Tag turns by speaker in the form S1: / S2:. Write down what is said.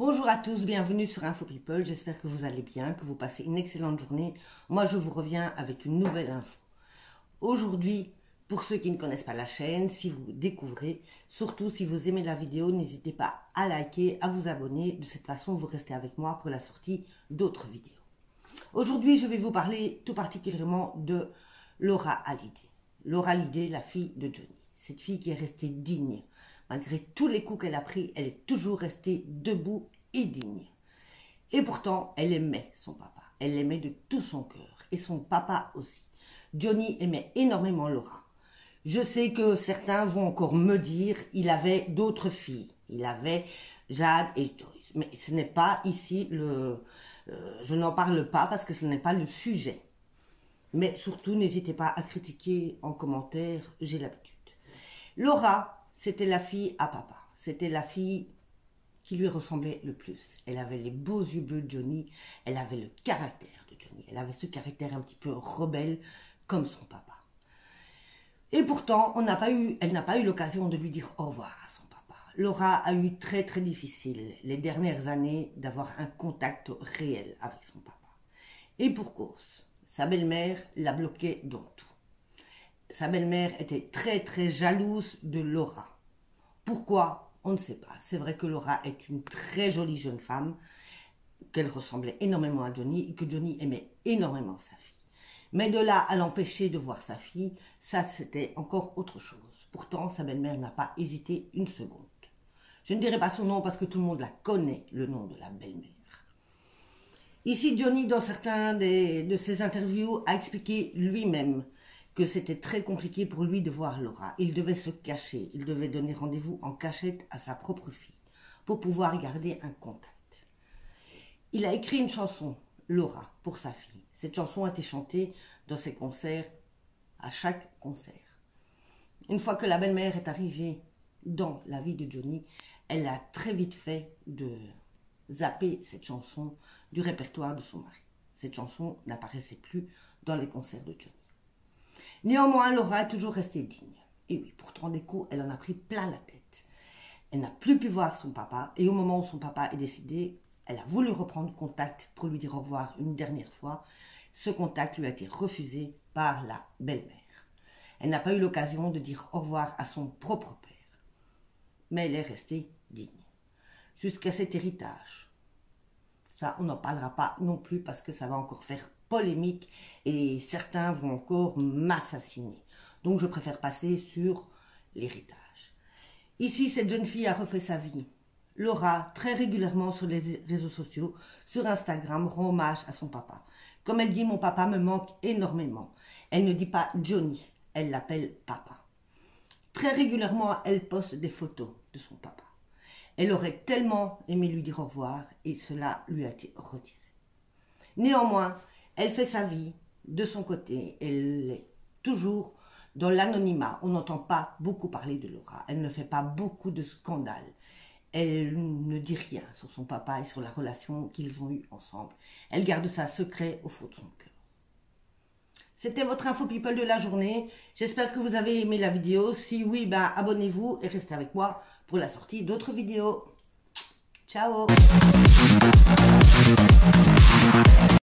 S1: Bonjour à tous, bienvenue sur Info People, j'espère que vous allez bien, que vous passez une excellente journée. Moi je vous reviens avec une nouvelle info. Aujourd'hui, pour ceux qui ne connaissent pas la chaîne, si vous découvrez, surtout si vous aimez la vidéo, n'hésitez pas à liker, à vous abonner, de cette façon vous restez avec moi pour la sortie d'autres vidéos. Aujourd'hui je vais vous parler tout particulièrement de Laura Hallyday. Laura Hallyday, la fille de Johnny, cette fille qui est restée digne. Malgré tous les coups qu'elle a pris, elle est toujours restée debout et digne. Et pourtant, elle aimait son papa. Elle l'aimait de tout son cœur. Et son papa aussi. Johnny aimait énormément Laura. Je sais que certains vont encore me dire il avait d'autres filles. Il avait Jade et Joyce. Mais ce n'est pas ici je n'en parle pas parce que ce n'est pas le sujet. Mais surtout, n'hésitez pas à critiquer en commentaire, j'ai l'habitude. Laura, c'était la fille à papa. C'était la fille qui lui ressemblait le plus. Elle avait les beaux yeux bleus de Johnny. Elle avait le caractère de Johnny. Elle avait ce caractère un petit peu rebelle comme son papa. Et pourtant, elle n'a pas eu l'occasion de lui dire au revoir à son papa. Laura a eu très très difficile les dernières années d'avoir un contact réel avec son papa. Et pour cause, sa belle-mère la bloquait dans tout. Sa belle-mère était très très jalouse de Laura. Pourquoi? On ne sait pas. C'est vrai que Laura est une très jolie jeune femme, qu'elle ressemblait énormément à Johnny et que Johnny aimait énormément sa fille. Mais de là à l'empêcher de voir sa fille, ça c'était encore autre chose. Pourtant, sa belle-mère n'a pas hésité une seconde. Je ne dirai pas son nom parce que tout le monde la connaît, le nom de la belle-mère. Ici, Johnny, dans certains de ses interviews, a expliqué lui-même que c'était très compliqué pour lui de voir Laura. Il devait se cacher, il devait donner rendez-vous en cachette à sa propre fille pour pouvoir garder un contact. Il a écrit une chanson, Laura, pour sa fille. Cette chanson a été chantée dans ses concerts, à chaque concert. Une fois que la belle-mère est arrivée dans la vie de Johnny, elle a très vite fait de zapper cette chanson du répertoire de son mari. Cette chanson n'apparaissait plus dans les concerts de Johnny. Néanmoins, Laura est toujours restée digne. Et oui, pourtant des coups, elle en a pris plein la tête. Elle n'a plus pu voir son papa. Et au moment où son papa est décédé, elle a voulu reprendre contact pour lui dire au revoir une dernière fois. Ce contact lui a été refusé par la belle-mère. Elle n'a pas eu l'occasion de dire au revoir à son propre père. Mais elle est restée digne. Jusqu'à cet héritage. Ça, on n'en parlera pas non plus parce que ça va encore faire polémique et certains vont encore m'assassiner. Donc je préfère passer sur l'héritage. Ici, cette jeune fille a refait sa vie. Laura, très régulièrement sur les réseaux sociaux, sur Instagram, rend hommage à son papa. Comme elle dit, mon papa me manque énormément. Elle ne dit pas Johnny, elle l'appelle papa. Très régulièrement, elle poste des photos de son papa. Elle aurait tellement aimé lui dire au revoir et cela lui a été retiré. Néanmoins, elle fait sa vie de son côté. Elle est toujours dans l'anonymat. On n'entend pas beaucoup parler de Laura. Elle ne fait pas beaucoup de scandales. Elle ne dit rien sur son papa et sur la relation qu'ils ont eue ensemble. Elle garde ça secret au fond de son cœur. C'était votre Info People de la journée. J'espère que vous avez aimé la vidéo. Si oui, abonnez-vous et restez avec moi pour la sortie d'autres vidéos. Ciao!